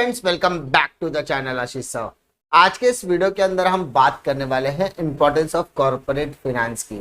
Friends, welcome back to the channel Ashish sir. आज के इस वीडियो के अंदर हम बात करने वाले हैं इंपॉर्टेंस ऑफ कॉर्पोरेट फाइनेंस की।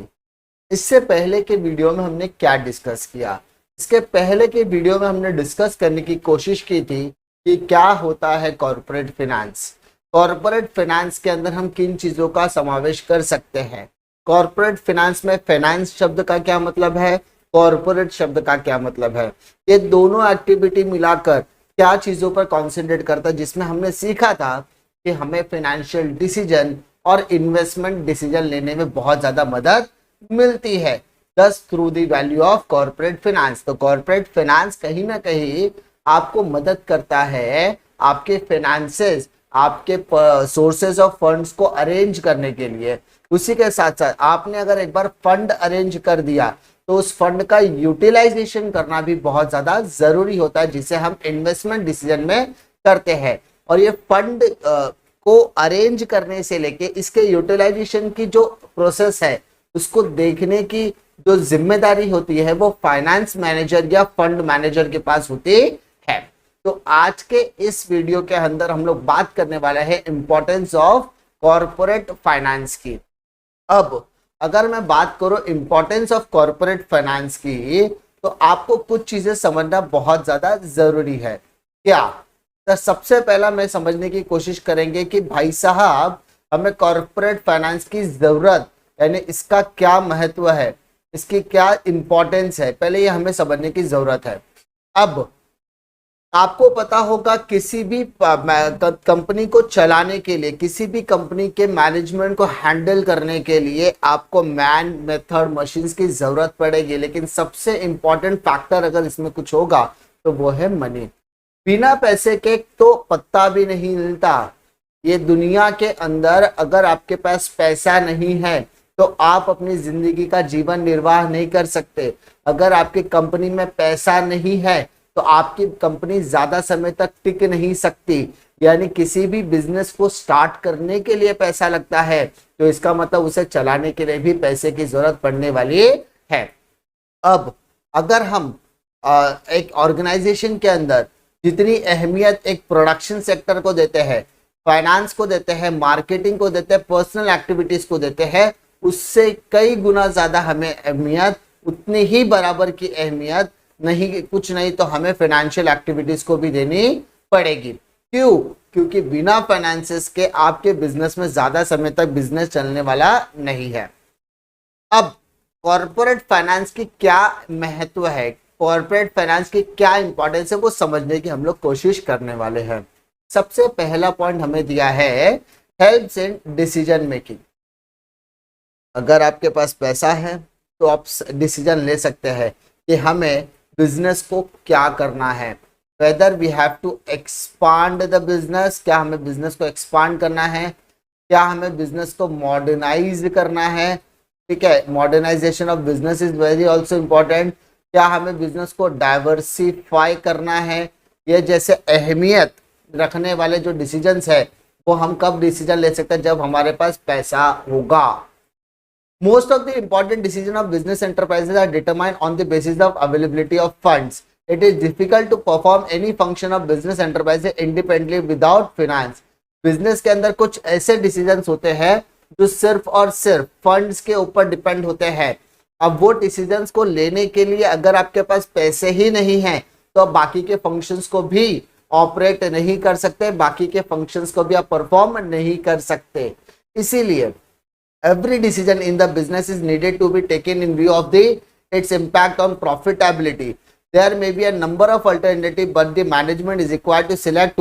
इससे पहले के वीडियो में हमने क्या डिस्कस किया? इसके पहले के वीडियो में हमने डिस्कस करने की कोशिश की थी कि क्या होता है कॉर्पोरेट फाइनेंस। कॉर्पोरेट फाइनेंस के अंदर हम किन चीज़ों का समावेश कर सकते हैं। कॉर्पोरेट फाइनेंस में फाइनेंस शब्द का क्या मतलब है, कॉर्पोरेट शब्द का क्या मतलब है, ये दोनों एक्टिविटी मिलाकर क्या चीज़ों पर कॉन्सेंट्रेट करता है, जिसमें हमने सीखा था कि हमें फाइनेंशियल डिसीजन और इन्वेस्टमेंट डिसीजन लेने में बहुत ज़्यादा मदद मिलती है दस through the value of corporate finance. तो कॉर्पोरेट फाइनेंस कहीं ना कहीं आपको मदद करता है आपके फाइनेंसेस, आपके सोर्सेज ऑफ फंड्स को अरेंज करने के लिए। उसी के साथ साथ आपने अगर एक बार फंड अरेंज कर दिया तो उस फंड का यूटिलाइजेशन करना भी बहुत ज्यादा जरूरी होता है, जिसे हम इन्वेस्टमेंट डिसीजन में करते हैं। और ये फंड को अरेंज करने से लेके इसके यूटिलाइजेशन की जो प्रोसेस है उसको देखने की जो जिम्मेदारी होती है वो फाइनेंस मैनेजर या फंड मैनेजर के पास होती है। तो आज के इस वीडियो के अंदर हम लोग बात करने वाला है इंपॉर्टेंस ऑफ कॉर्पोरेट फाइनेंस की। अब अगर मैं बात करूं इंपॉर्टेंस ऑफ कॉर्पोरेट फाइनेंस की, तो आपको कुछ चीजें समझना बहुत ज्यादा जरूरी है। क्या? तो सबसे पहला मैं समझने की कोशिश करेंगे कि भाई साहब हमें कॉर्पोरेट फाइनेंस की जरूरत, यानी इसका क्या महत्व है, इसकी क्या इंपॉर्टेंस है, पहले ये हमें समझने की जरूरत है। अब आपको पता होगा किसी भी कंपनी को चलाने के लिए, किसी भी कंपनी के मैनेजमेंट को हैंडल करने के लिए आपको मैन, मेथड, मशीन्स की जरूरत पड़ेगी। लेकिन सबसे इंपॉर्टेंट फैक्टर अगर इसमें कुछ होगा तो वो है मनी। बिना पैसे के तो पत्ता भी नहीं हिलता। ये दुनिया के अंदर अगर आपके पास पैसा नहीं है तो आप अपनी जिंदगी का जीवन निर्वाह नहीं कर सकते। अगर आपकी कंपनी में पैसा नहीं है तो आपकी कंपनी ज्यादा समय तक टिक नहीं सकती। यानी किसी भी बिजनेस को स्टार्ट करने के लिए पैसा लगता है, तो इसका मतलब उसे चलाने के लिए भी पैसे की जरूरत पड़ने वाली है। अब अगर हम एक ऑर्गेनाइजेशन के अंदर जितनी अहमियत एक प्रोडक्शन सेक्टर को देते हैं, फाइनेंस को देते हैं, मार्केटिंग को देते हैं, पर्सनल एक्टिविटीज को देते हैं, उससे कई गुना ज्यादा हमें अहमियत, उतनी ही बराबर की अहमियत नहीं, कुछ नहीं तो हमें फाइनेंशियल एक्टिविटीज को भी देनी पड़ेगी। क्यों? क्योंकि बिना फाइनेंसेस के आपके बिजनेस में ज्यादा समय तक बिजनेस चलने वाला नहीं है। अब कॉर्पोरेट फाइनेंस की क्या महत्व है, कॉर्पोरेट फाइनेंस की क्या इंपॉर्टेंस है, वो समझने की हम लोग कोशिश करने वाले हैं। सबसे पहला पॉइंट हमें दिया है हेल्प्स इन डिसीजन मेकिंग। अगर आपके पास पैसा है तो आप डिसीजन ले सकते हैं कि हमें बिजनेस को क्या करना है, whether we have to expand the business, क्या हमें बिजनेस को एक्सपांड करना है, क्या हमें बिजनेस को मॉडर्नाइज करना है। ठीक है, modernisation of business is very also important. क्या हमें बिजनेस को डाइवर्सिफाई करना है। ये जैसे अहमियत रखने वाले जो डिसीजंस है वो हम कब डिसीजन ले सकते हैं, जब हमारे पास पैसा होगा। Most of the important decisions of business enterprises are determined on the basis of availability of funds. It is difficult to perform any function of business enterprises independently without finance. Business के अंदर कुछ ऐसे decisions होते हैं जो सिर्फ और सिर्फ फंड्स के ऊपर डिपेंड होते हैं। अब वो डिसीजंस को लेने के लिए अगर आपके पास पैसे ही नहीं है तो आप बाकी के फंक्शंस को भी ऑपरेट नहीं कर सकते, बाकी के फंक्शंस को भी आप परफॉर्म नहीं कर सकते। इसीलिए every decision in the business is needed to be taken in view of its impact on profitability. There may be a number of alternatives, but the management is required to select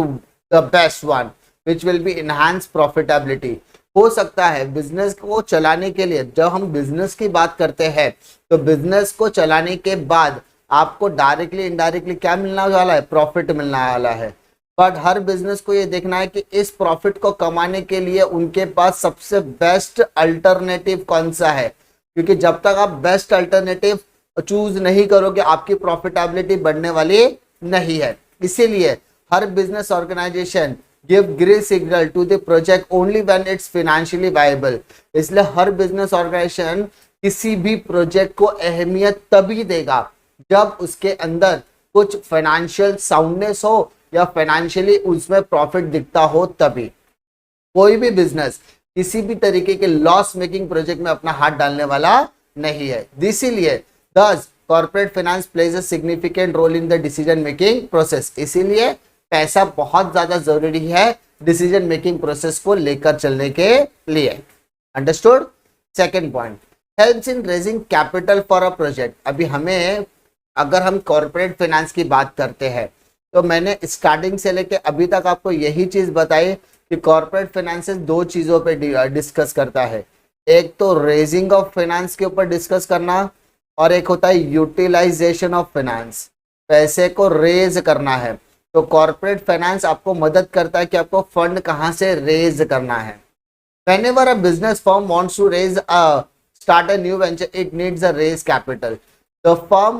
the best one, which will be enhance profitability. हो सकता है business को चलाने के लिए, जब हम business की बात करते हैं तो बिजनेस को चलाने के बाद आपको डायरेक्टली इनडायरेक्टली क्या मिलने वाला है, प्रॉफिट मिलने वाला है। बट हर बिजनेस को ये देखना है कि इस प्रॉफिट को कमाने के लिए उनके पास सबसे बेस्ट अल्टरनेटिव कौन सा है, क्योंकि जब तक आप बेस्ट अल्टरनेटिव चूज नहीं करोगे आपकी प्रॉफिटेबिलिटी बढ़ने वाली नहीं है। इसीलिए हर business organisation give green signal to the project only when it's financially viable. इसलिए हर बिजनेस ऑर्गेनाइजेशन किसी भी प्रोजेक्ट को अहमियत तभी देगा जब उसके अंदर कुछ फाइनेंशियल साउंडनेस हो, या फाइनेंशियली उसमें प्रॉफिट दिखता हो तभी। कोई भी बिजनेस किसी भी तरीके के लॉस मेकिंग प्रोजेक्ट में अपना हाथ डालने वाला नहीं है। इसीलिए thus corporate finance plays a significant role in the decision making process. इसीलिए पैसा बहुत ज्यादा जरूरी है डिसीजन मेकिंग प्रोसेस को लेकर चलने के लिए। Understood. Second point, helps in raising capital for a project. अभी हमें अगर हम कॉर्पोरेट फाइनेंस की बात करते हैं तो मैंने स्टार्टिंग से लेके अभी तक आपको यही चीज बताई कि कॉर्पोरेट फाइनेंस दो चीजों पे डिस्कस करता है। एक तो रेजिंग ऑफ फाइनेंस के ऊपर डिस्कस करना और एक होता है यूटिलाइजेशन ऑफ फाइनेंस, पैसे को रेज करना है। तो कॉर्पोरेट फाइनेंस आपको मदद करता है कि आपको फंड कहां से रेज करना है। Whenever a business firm wants to start a new venture, it needs a raise capital. The firm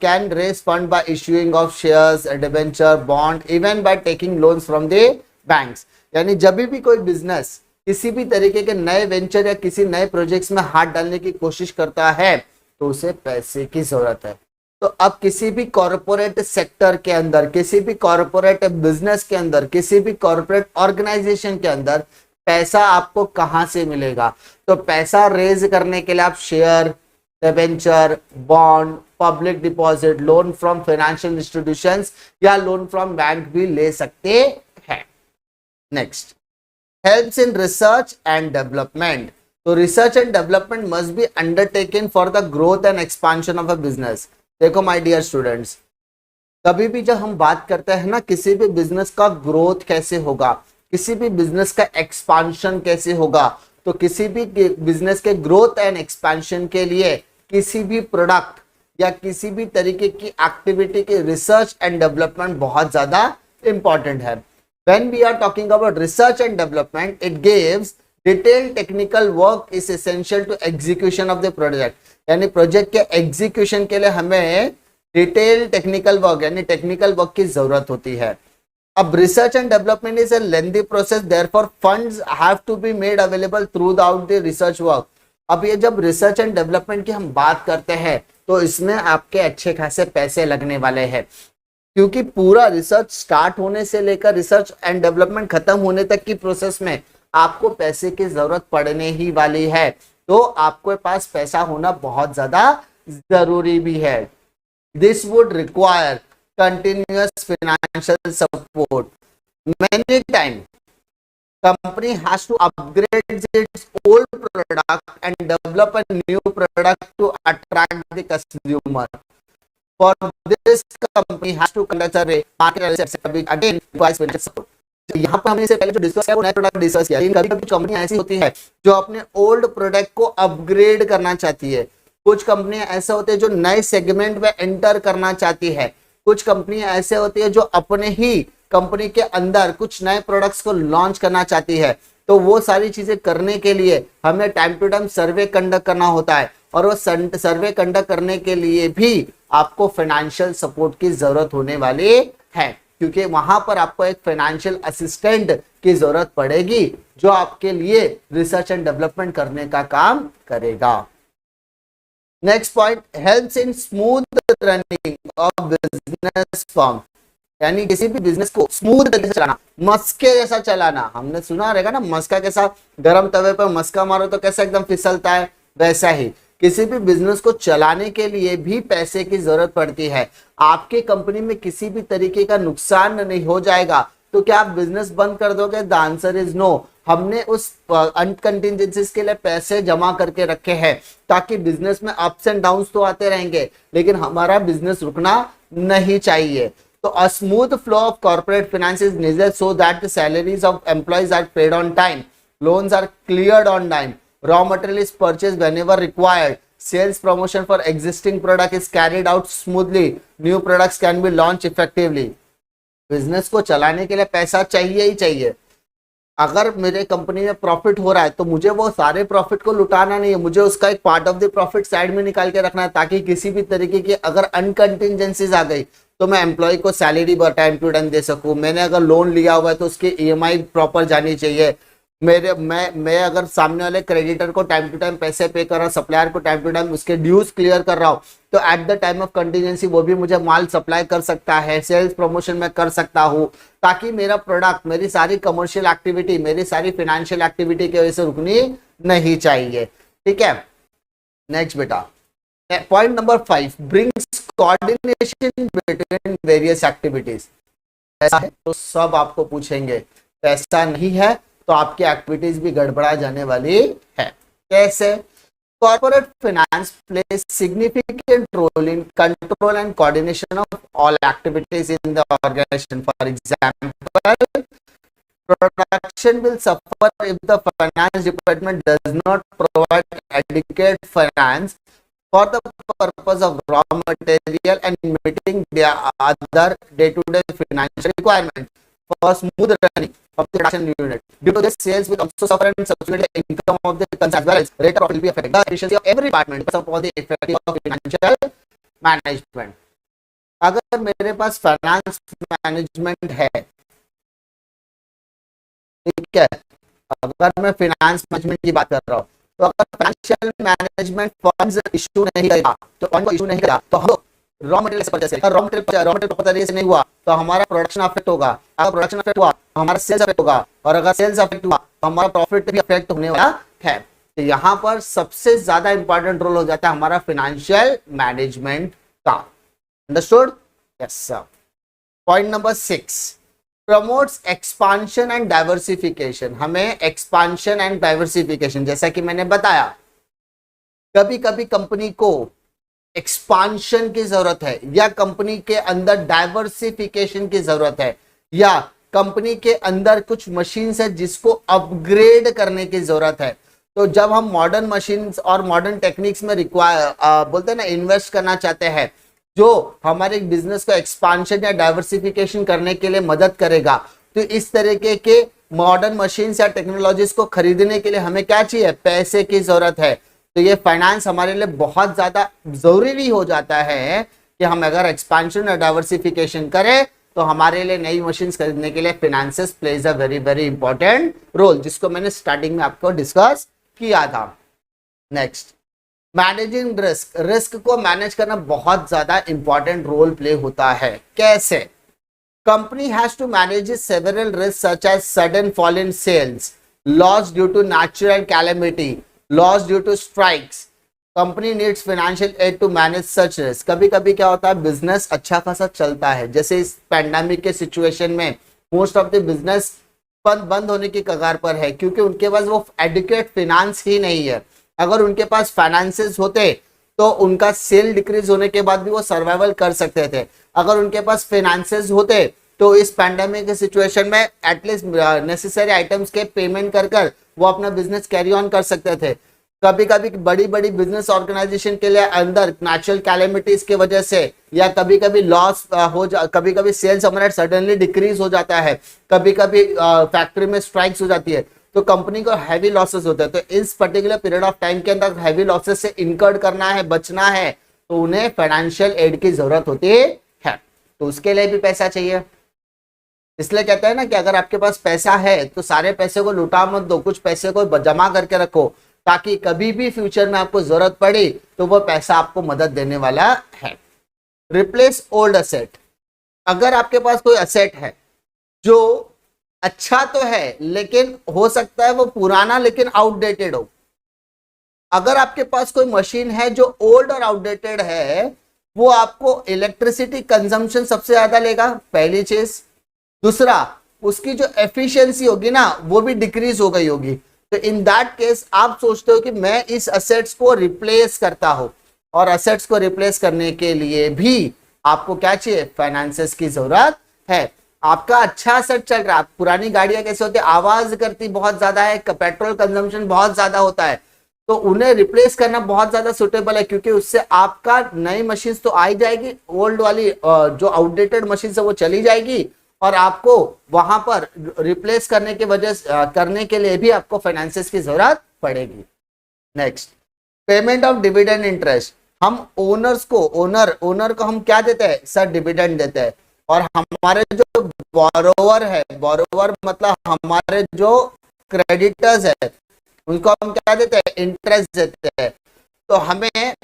can raise fund by issuing of shares, a debenture, bond, even by taking loans from the banks. यानी जब भी कोई business किसी भी तरीके के नए venture या किसी नए प्रोजेक्ट्स में हाथ डालने की कोशिश करता है तो उसे पैसे की जरूरत है। तो अब किसी भी कॉर्पोरेट सेक्टर के अंदर, किसी भी कॉर्पोरेट बिजनेस के अंदर, किसी भी कॉर्पोरेट ऑर्गेनाइजेशन के अंदर पैसा आपको कहां से मिलेगा? तो पैसा रेज करने के लिए आप share, debenture, bond, public deposit, loan from financial institutions या लोन फ्रॉम बैंक भी ले सकते हैं। Next, helps in research and development. तो research and development must be undertaken for the growth and expansion of a business. देखो my dear students, कभी भी जब हम बात करते हैं ना किसी भी बिजनेस का ग्रोथ कैसे होगा, किसी भी बिजनेस का एक्सपांशन कैसे होगा, तो किसी भी बिजनेस के ग्रोथ एंड एक्सपेंशन के लिए किसी भी प्रोडक्ट या किसी भी तरीके की एक्टिविटी की रिसर्च एंड डेवलपमेंट बहुत ज्यादा इंपॉर्टेंट है। When we are talking about research and development, it gives detailed technical work is essential to execution of the project. यानी प्रोजेक्ट के एग्जीक्यूशन के लिए हमें डिटेल टेक्निकल वर्क यानी टेक्निकल वर्क की जरूरत होती है। अब research and development is a lengthy process, therefore funds have to be made available throughout the research work. अब ये जब रिसर्च एंड डेवलपमेंट की हम बात करते हैं तो इसमें आपके अच्छे खासे पैसे लगने वाले हैं, क्योंकि पूरा रिसर्च स्टार्ट होने से लेकर रिसर्च एंड डेवलपमेंट खत्म होने तक की प्रोसेस में आपको पैसे की जरूरत पड़ने ही वाली है। तो आपके पास पैसा होना बहुत ज्यादा जरूरी भी है। This would require continuous financial support. Many times, company has to upgrade its old product and develop a new product to attract the consumer. For this, company has to conduct a market research, again requires financial support. यहाँ पर हमने इससे पहले जो discuss किया वो नए product discuss किया, लेकिन कभी-कभी कंपनियां ऐसी होती है जो अपने ओल्ड प्रोडक्ट को अपग्रेड करना चाहती है। कुछ कंपनियां ऐसे होते हैं जो नए सेगमेंट में एंटर करना चाहती है। कुछ कंपनियां ऐसे होती है जो अपने ही कंपनी के अंदर कुछ नए प्रोडक्ट्स को लॉन्च करना चाहती है। तो वो सारी चीजें करने के लिए हमें time to time survey conduct करना होता है, और वो सर्वे कंडक्ट करने के लिए भी आपको फाइनेंशियल सपोर्ट की जरूरत होने वाली है, क्योंकि वहां पर आपको एक फाइनेंशियल असिस्टेंट की जरूरत पड़ेगी जो आपके लिए रिसर्च एंड डेवलपमेंट करने का काम करेगा। Next point, helps in smooth running of business firm. यानी किसी भी बिजनेस को स्मूथ तरीके से चलाना, मस्के जैसा चलाना। हमने सुना रहेगा ना, मस्का कैसा गरम तवे पर मस्का मारो तो कैसा एकदम फिसलता है, वैसा ही किसी भी बिजनेस को चलाने के लिए भी पैसे की जरूरत पड़ती है। आपकी कंपनी में किसी भी तरीके का नुकसान नहीं हो जाएगा तो क्या आप बिजनेस बंद कर दोगे? The answer is no. हमने उस अनकंटिजेंसीज के लिए पैसे जमा करके रखे हैं ताकि बिजनेस में अप्स एंड डाउन्स तो आते रहेंगे, लेकिन हमारा बिजनेस रुकना नहीं चाहिए। तो a smooth flow of corporate finance is needed so that the salaries of employees are paid on time, loans are cleared on time, raw material is purchased whenever required, sales promotion for existing product is carried out smoothly, new products can be launched effectively. Business को चलाने के लिए पैसा चाहिए ही चाहिए। अगर मेरे company में प्रॉफिट हो रहा है तो मुझे वो सारे प्रॉफिट को लुटाना नहीं है, मुझे उसका एक part of the profit side में निकाल के रखना है, ताकि किसी भी तरीके की अगर अनकंटिजेंसीज आ गई तो मैं एम्प्लॉय को सैलरी टाइम टू टाइम दे सकूं। मैंने अगर लोन लिया हुआ है तो उसकी EMI प्रॉपर जानी चाहिए। मैं अगर सामने वाले क्रेडिटर को टाइम टू टाइम पैसे पे कर रहा हूँ, सप्लायर को टाइम टू टाइम उसके ड्यूज क्लियर कर रहा हूँ, तो at the time of contingency वो भी मुझे माल सप्लाई कर सकता है, सेल्स प्रमोशन में कर सकता हूँ, ताकि मेरा प्रोडक्ट, मेरी सारी कमर्शियल एक्टिविटी, मेरी सारी फाइनेंशियल एक्टिविटी की वजह से रुकनी नहीं चाहिए। ठीक है, नेक्स्ट बेटा, point number 5, brings coordination between various activities. पैसा है तो सब आपको पूछेंगे, पैसा नहीं है तो आपकी एक्टिविटीज भी गड़बड़ा जाने वाली है। कैसे? Corporate finance plays significant role in control and coordination of all activities in the organisation. For example, production will suffer if the finance department does not provide adequate finance for the purpose of raw material and meeting their other day-to-day financial requirements for smooth running of the production unit. Due to this, sales will also suffer and subsequently income of the concern as well as rate of profit will be affected. The efficiency of every department because of all the effective of financial management. अगर मेरे पास finance management है, ठीक है, अगर मैं finance management की बात कर रहा हूँ, तो अगर फाइनेंशियल मैनेजमेंट फंड्स इशू नहीं करेगा, तो फंड को इशू नहीं करेगा, तो हम रॉ मटेरियल से परचेस करेंगे। रॉ मटेरियल प्रॉपर तरीके से नहीं हुआ तो हमारा प्रोडक्शन अफेक्ट होगा, अगर प्रोडक्शन अफेक्ट हुआ तो हमारा सेल्स अफेक्ट होगा, और अगर सेल्स अफेक्ट हुआ तो हमारा प्रॉफिट भी अफेक्ट होने वाला है। तो यहाँ पर सबसे ज्यादा इंपॉर्टेंट रोल हो जाता है हमारा फाइनेंशियल मैनेजमेंट का। Understood? Yes sir. Point number 6, promotes expansion and diversification. हमें एक्सपांशन एंड डाइवर्सिफिकेशन, जैसा कि मैंने बताया, कभी कभी कंपनी को एक्सपांशन की जरूरत है, या कंपनी के अंदर डाइवर्सिफिकेशन की जरूरत है, या कंपनी के अंदर कुछ मशीन है जिसको अपग्रेड करने की जरूरत है। तो जब हम मॉडर्न मशीन्स और मॉडर्न टेक्निक्स में बोलते हैं ना, इन्वेस्ट करना चाहते हैं, जो हमारे बिजनेस को एक्सपांशन या डाइवर्सिफिकेशन करने के लिए मदद करेगा, तो इस तरीके के मॉडर्न मशीन्स या टेक्नोलॉजीज को खरीदने के लिए हमें क्या चाहिए? पैसे की जरूरत है। तो ये फाइनेंस हमारे लिए बहुत ज्यादा जरूरी हो जाता है कि हम अगर एक्सपांशन और डाइवर्सिफिकेशन करें तो हमारे लिए नई मशीन्स खरीदने के लिए finances plays a very very important role, जिसको मैंने स्टार्टिंग में आपको डिस्कस किया था। Next, managing risk. रिस्क को मैनेज करना बहुत ज्यादा इंपॉर्टेंट रोल प्ले होता है। कैसे? Company has to manage several risk such as sudden fall in sales, loss due to natural calamity, loss due to strikes. Company needs financial aid to manage such risk. कभी कभी क्या होता है, business अच्छा खासा चलता है, जैसे इस पैंडेमिक के सिचुएशन में मोस्ट ऑफ द बिजनेस बंद होने की कगार पर है, क्योंकि उनके पास वो एडिक्वेट फाइनेंस ही नहीं है। अगर उनके पास फाइनेंसेस होते तो उनका सेल डिक्रीज होने के बाद भी वो सर्वाइवल कर सकते थे। अगर उनके पास फाइनेंसेस होते तो इस पैंडेमिक के सिचुएशन में एटलीस्ट नेसेसरी आइटम्स के पेमेंट कर वो अपना बिजनेस कैरी ऑन कर सकते थे। कभी कभी बड़ी बड़ी बिजनेस ऑर्गेनाइजेशन के लिए अंदर नेचुरल कैलेमिटीज की वजह से, या कभी कभी लॉस कभी कभी सेल्स हमारा सडनली डिक्रीज हो जाता है, कभी कभी फैक्ट्री में स्ट्राइक्स हो जाती है, तो कंपनी को हैवी लॉसेस होते हैं। तो इस पर्टिकुलर पीरियड ऑफ टाइम के अंदर हैवी लॉसेस से इनकर्ड करना है, बचना है, तो उन्हें फाइनेंशियल एड की जरूरत होती है। तो उसके लिए भी पैसा चाहिए। इसलिए कहते हैं ना कि अगर आपके पास पैसा है तो सारे पैसे को लुटा मत दो, कुछ पैसे को जमा करके रखो, ताकि कभी भी फ्यूचर में आपको जरूरत पड़ी तो वो पैसा आपको मदद देने वाला है। Replace old asset. अगर आपके पास कोई असेट है जो अच्छा तो है, लेकिन हो सकता है वो पुराना लेकिन आउटडेटेड हो। अगर आपके पास कोई मशीन है जो ओल्ड और आउटडेटेड है, वो आपको इलेक्ट्रिसिटी कंजम्पशन सबसे ज्यादा लेगा, पहली चीज। दूसरा, उसकी जो एफिशिएंसी होगी ना, वो भी डिक्रीज हो गई होगी। तो इन दैट केस आप सोचते हो कि मैं इस असेट्स को रिप्लेस करता हूं, और असेट्स को रिप्लेस करने के लिए भी आपको क्या चाहिए? फाइनेंसेस की जरूरत है। आपका अच्छा असेट चल रहा है, पुरानी गाड़ियां कैसे होती है, आवाज करती बहुत ज्यादा है, पेट्रोल कंजम्पशन बहुत ज्यादा होता है, तो उन्हें रिप्लेस करना बहुत ज्यादा सुटेबल है, क्योंकि उससे आपका नई मशीन तो आई जाएगी, ओल्ड वाली जो आउटडेटेड मशीन है वो चली जाएगी, और आपको वहां पर रिप्लेस करने के करने के लिए भी आपको फाइनेंसेस की जरूरत पड़ेगी। Next, payment of dividend interest. हम ओनर को हम क्या देते हैं सर? डिविडेंड देते हैं। और हमारे जो बोरोवर है, बोरोवर मतलब हमारे जो क्रेडिटर्स है उनको हम क्या देते हैं, इंटरेस्ट देते हैं। तो हमें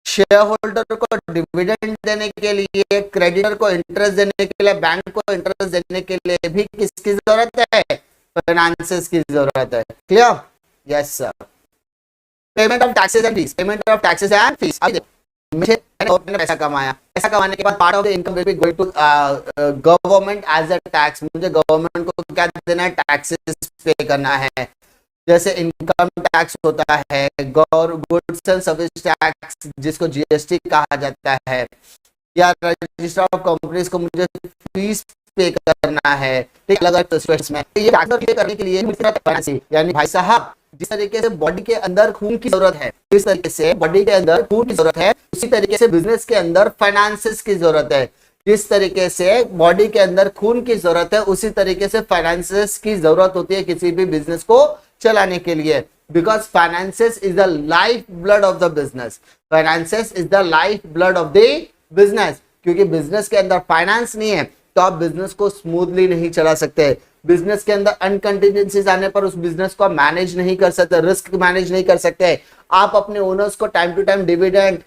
शेयर होल्डर को डिविडेंड देने के लिए, क्रेडिटर को इंटरेस्ट देने के लिए, बैंक को इंटरेस्ट देने के लिए भी किसकी जरूरत है, फाइनेंसेस की जरूरत है। Clear? Yes sir. Payment of taxes and fees, payment of taxes and fees. मैंने पैसा कमाया, पैसा कमाने के बाद part of the income will be going to government as a tax. मुझे गवर्नमेंट को क्या देना है, टैक्सेस पे करना है। जैसे इनकम टैक्स होता है, गुड्स एंड सर्विस टैक्स जिसको जीएसटी कहा जाता है, या रजिस्टर ऑफ कंपनीज को मुझे फीस पे करना है, ठीक, अलग अलग सिचुएशंस में। ये टैक्स पे करने के लिए यानी भाई साहब जिस तरीके से बॉडी के अंदर खून की जरूरत है, जिस तरीके से बॉडी के अंदर खून की जरूरत है, उसी तरीके से बिजनेस के अंदर फाइनेंसेस की जरूरत है। जिस तरीके से बॉडी के अंदर खून की जरूरत है, उसी तरीके से फाइनेंसेस की जरूरत होती है किसी भी बिजनेस को चलाने के लिए। Because finances is the life blood of the business, finances is the life blood of the business. क्योंकि बिजनेस के अंदर फाइनेंस नहीं है तो आप बिजनेस को स्मूथली नहीं चला सकते। बिजनेस के अंदर अनकंटिजेंसीज आने पर उस बिजनेस को मैनेज नहीं कर सकते, रिस्क मैनेज नहीं कर सकते। आप अपने ओनर्स को टाइम टू टाइम डिविडेंड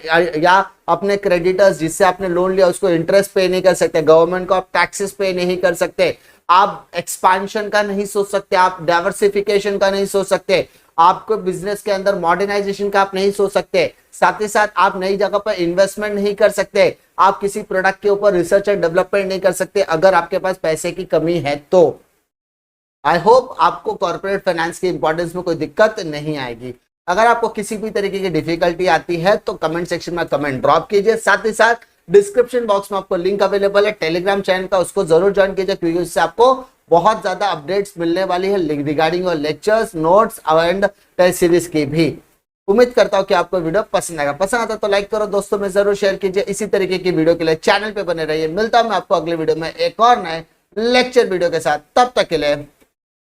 या अपने क्रेडिटर्स जिससे आपने लोन लिया उसको इंटरेस्ट पे नहीं कर सकते, गवर्नमेंट को आप टैक्सेस पे नहीं कर सकते, आप एक्सपांशन का नहीं सोच सकते, आप डाइवर्सिफिकेशन का नहीं सोच सकते, आपको बिजनेस के अंदर मॉडर्नाइजेशन का आप नहीं सोच सकते, साथ ही साथ आप नई जगह पर इन्वेस्टमेंट नहीं कर सकते, आप किसी प्रोडक्ट के ऊपर रिसर्च एंड डेवलपमेंट नहीं कर सकते अगर आपके पास पैसे की कमी है तो। आई होप आपको कॉर्पोरेट फाइनेंस की इंपॉर्टेंस में कोई दिक्कत नहीं आएगी। अगर आपको किसी भी तरीके की डिफिकल्टी आती है तो कमेंट सेक्शन में कमेंट ड्रॉप कीजिए। साथ ही साथ डिस्क्रिप्शन बॉक्स में आपको लिंक अवेलेबल है टेलीग्राम चैनल का, उसको जरूर ज्वाइन कीजिए क्योंकि उससे आपको बहुत ज्यादा अपडेट्स मिलने वाली है रिगार्डिंग और lectures, notes and test series की भी। उम्मीद करता हूं कि आपको वीडियो पसंद आएगा। पसंद आता तो लाइक करो, दोस्तों में जरूर शेयर कीजिए। इसी तरीके की वीडियो के लिए चैनल पे बने रहिए। मिलता हूं मैं आपको अगले वीडियो में एक और नए लेक्चर वीडियो के साथ। तब तक के लिए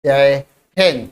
जय हिंद।